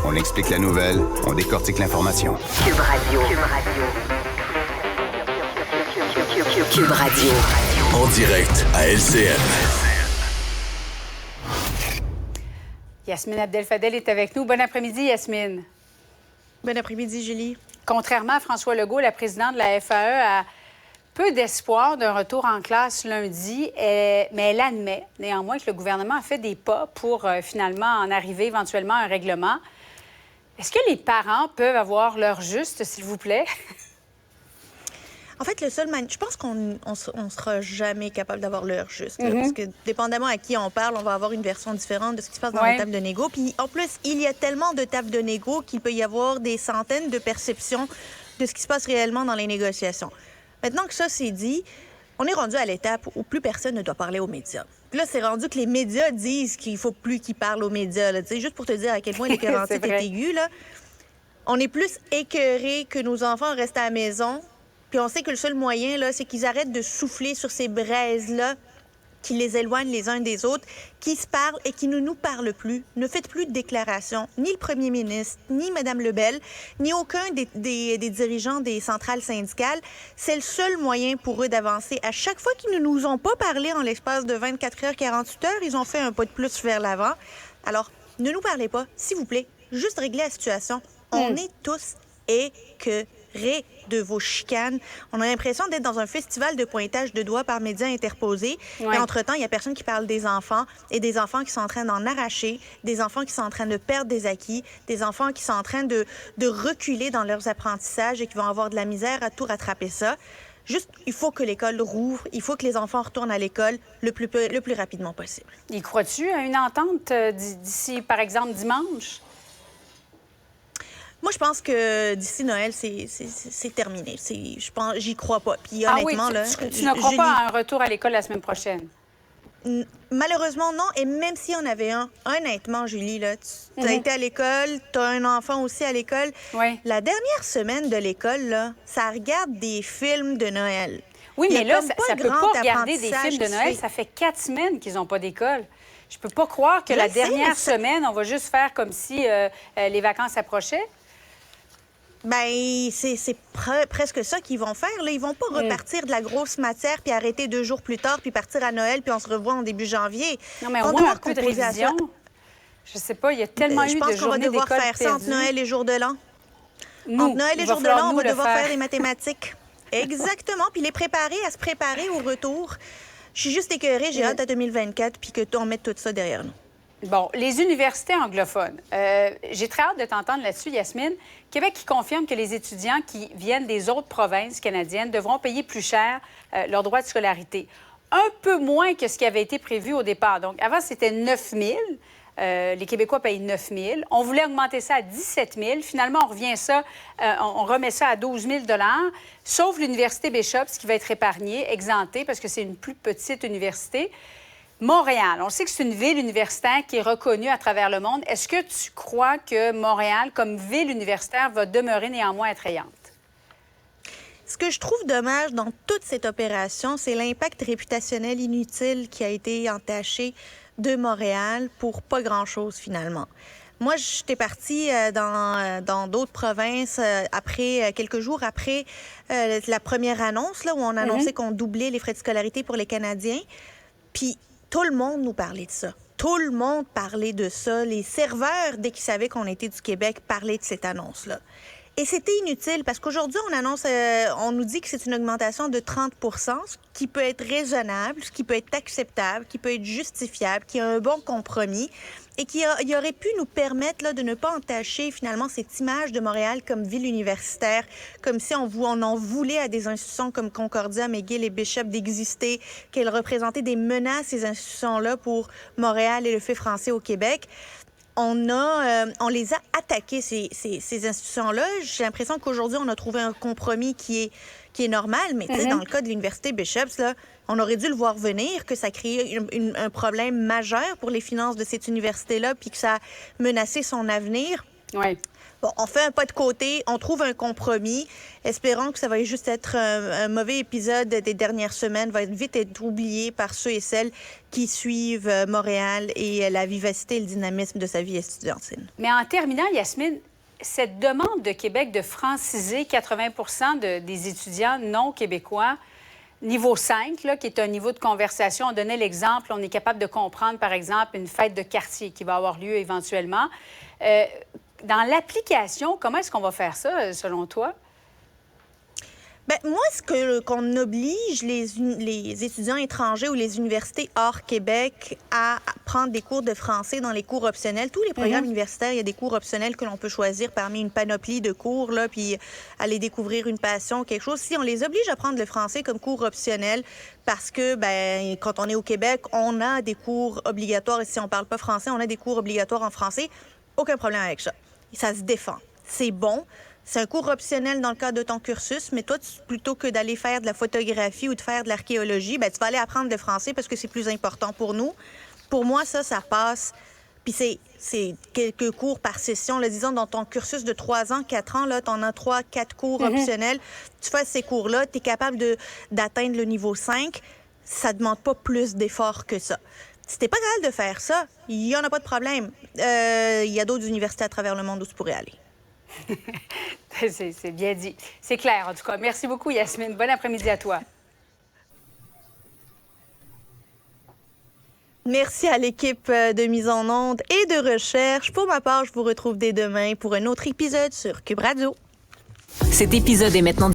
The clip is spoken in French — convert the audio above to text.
On explique la nouvelle, on décortique l'information. Cube Radio. Cube Radio. En direct à LCN. Yasmine Abdel-Fadel est avec nous. Bon après-midi, Yasmine. Bon après-midi, Julie. Contrairement à François Legault, la présidente de la FAE a peu d'espoir d'un retour en classe lundi, mais elle admet néanmoins que le gouvernement a fait des pas pour finalement en arriver éventuellement à un règlement. Est-ce que les parents peuvent avoir leur juste, s'il vous plaît? En fait, je pense qu'on ne sera jamais capable d'avoir l'heure juste. Parce que, dépendamment à qui on parle, on va avoir une version différente de ce qui se passe dans les tables de négo. Puis, en plus, il y a tellement de tables de négo qu'il peut y avoir des centaines de perceptions de ce qui se passe réellement dans les négociations. Maintenant que ça, c'est dit, on est rendu à l'étape où plus personne ne doit parler aux médias. Puis là, c'est rendu que les médias disent qu'il ne faut plus qu'ils parlent aux médias. Là. Juste pour te dire à quel point l'écœurantite est aiguë. Là. On est plus écœurés que nos enfants restent à la maison. Puis on sait que le seul moyen, là, c'est qu'ils arrêtent de souffler sur ces braises-là qui les éloignent les uns des autres, qui se parlent et qui ne nous parlent plus. Ne faites plus de déclarations, ni le premier ministre, ni Mme Lebel, ni aucun des dirigeants des centrales syndicales. C'est le seul moyen pour eux d'avancer. À chaque fois qu'ils ne nous ont pas parlé en l'espace de 24 heures, 48 heures, ils ont fait un pas de plus vers l'avant. Alors, ne nous parlez pas, s'il vous plaît. Juste régler la situation. On est tous écœurés de vos chicanes. On a l'impression d'être dans un festival de pointage de doigts par médias interposés. Mais entre-temps, il n'y a personne qui parle des enfants et des enfants qui sont en train d'en arracher, des enfants qui sont en train de perdre des acquis, des enfants qui sont en train de reculer dans leurs apprentissages et qui vont avoir de la misère à tout rattraper ça. Juste, il faut que l'école rouvre, il faut que les enfants retournent à l'école le plus rapidement possible. Y crois-tu à une entente d'ici, par exemple, dimanche? Moi, je pense que d'ici Noël, c'est terminé. J'y crois pas. Puis honnêtement, là, tu ne crois pas à un retour à l'école la semaine prochaine? Malheureusement, non. Et même si on avait un, honnêtement, Julie, là, tu as été à l'école, tu as un enfant aussi à l'école. Oui. La dernière semaine de l'école, là, ça regarde des films de Noël. Oui, mais là, ça ne peut pas regarder des films de Noël. Ça fait 4 semaines qu'ils n'ont pas d'école. Je peux pas croire que la dernière semaine, on va juste faire comme si les vacances approchaient. Bien, c'est presque ça qu'ils vont faire. Là. Ils vont pas repartir de la grosse matière puis arrêter 2 jours plus tard puis partir à Noël puis on se revoit en début janvier. Non, mais au moins un peu de révision. Je sais pas, il y a tellement eu de journées d'école. Je pense qu'on va devoir faire ça entre Noël et jour de l'an. Entre Noël et jour de l'an, on va devoir faire les mathématiques. Exactement, puis à se préparer au retour. Je suis juste écœurée, j'ai hâte à 2024 puis que on mette tout ça derrière nous. Bon, les universités anglophones. J'ai très hâte de t'entendre là-dessus, Yasmine. Québec qui confirme que les étudiants qui viennent des autres provinces canadiennes devront payer plus cher leur droit de scolarité. Un peu moins que ce qui avait été prévu au départ. Donc, avant, c'était 9 000. Les Québécois payent 9 000. On voulait augmenter ça à 17 000. Finalement, on remet ça à 12 000 sauf l'Université Bishops qui va être épargnée, exemptée, parce que c'est une plus petite université. Montréal, on sait que c'est une ville universitaire qui est reconnue à travers le monde. Est-ce que tu crois que Montréal, comme ville universitaire, va demeurer néanmoins attrayante? Ce que je trouve dommage dans toute cette opération, c'est l'impact réputationnel inutile qui a été entaché de Montréal pour pas grand-chose, finalement. Moi, j'étais partie dans d'autres provinces quelques jours après la première annonce, là, où on annonçait qu'on doublait les frais de scolarité pour les Canadiens. Puis tout le monde nous parlait de ça. Tout le monde parlait de ça. Les serveurs, dès qu'ils savaient qu'on était du Québec, parlaient de cette annonce-là. Et c'était inutile parce qu'aujourd'hui, on nous dit que c'est une augmentation de 30 %, ce qui peut être raisonnable, ce qui peut être acceptable, qui peut être justifiable, qui est un bon compromis et qui aurait pu nous permettre là, de ne pas entacher finalement cette image de Montréal comme ville universitaire, comme si on en voulait à des institutions comme Concordia, McGill et Bishop d'exister, qu'elles représentaient des menaces, ces institutions-là, pour Montréal et le fait français au Québec. On les a attaquées, ces institutions-là. J'ai l'impression qu'aujourd'hui, on a trouvé un compromis qui est normal, mais dans le cas de l'Université Bishops, là, on aurait dû le voir venir, que ça créait un problème majeur pour les finances de cette université-là, puis que ça menaçait son avenir. Oui. Bon, on fait un pas de côté, on trouve un compromis. Espérons que ça va juste être un mauvais épisode des dernières semaines, va vite être oublié par ceux et celles qui suivent Montréal et la vivacité et le dynamisme de sa vie estudiantine. Mais en terminant, Yasmine, cette demande de Québec de franciser 80 des étudiants non québécois, niveau 5, là, qui est un niveau de conversation, on donnait l'exemple, on est capable de comprendre, par exemple, une fête de quartier qui va avoir lieu éventuellement. Dans l'application, comment est-ce qu'on va faire ça, selon toi? Bien, moi, qu'on oblige les étudiants étrangers ou les universités hors Québec à prendre des cours de français dans les cours optionnels. Tous les programmes universitaires, il y a des cours optionnels que l'on peut choisir parmi une panoplie de cours, là, puis aller découvrir une passion, quelque chose. Si on les oblige à prendre le français comme cours optionnel, parce que, ben, quand on est au Québec, on a des cours obligatoires, et si on parle pas français, on a des cours obligatoires en français, aucun problème avec ça. Ça se défend. C'est bon. C'est un cours optionnel dans le cadre de ton cursus, mais toi, plutôt que d'aller faire de la photographie ou de faire de l'archéologie, ben, tu vas aller apprendre le français parce que c'est plus important pour nous. Pour moi, ça passe. Puis c'est quelques cours par session. Là, disons, dans ton cursus de 3 ans, 4 ans, tu en as 3, 4 cours optionnels. Tu fais ces cours-là, tu es capable d'atteindre le niveau 5. Ça ne demande pas plus d'efforts que ça. Si t'es pas capable de faire ça, il n'y en a pas de problème. Il y a d'autres universités à travers le monde où tu pourrais aller. C'est bien dit. C'est clair, en tout cas. Merci beaucoup, Yasmine. Bon après-midi à toi. Merci à l'équipe de mise en onde et de recherche. Pour ma part, je vous retrouve dès demain pour un autre épisode sur Cube Radio. Cet épisode est maintenant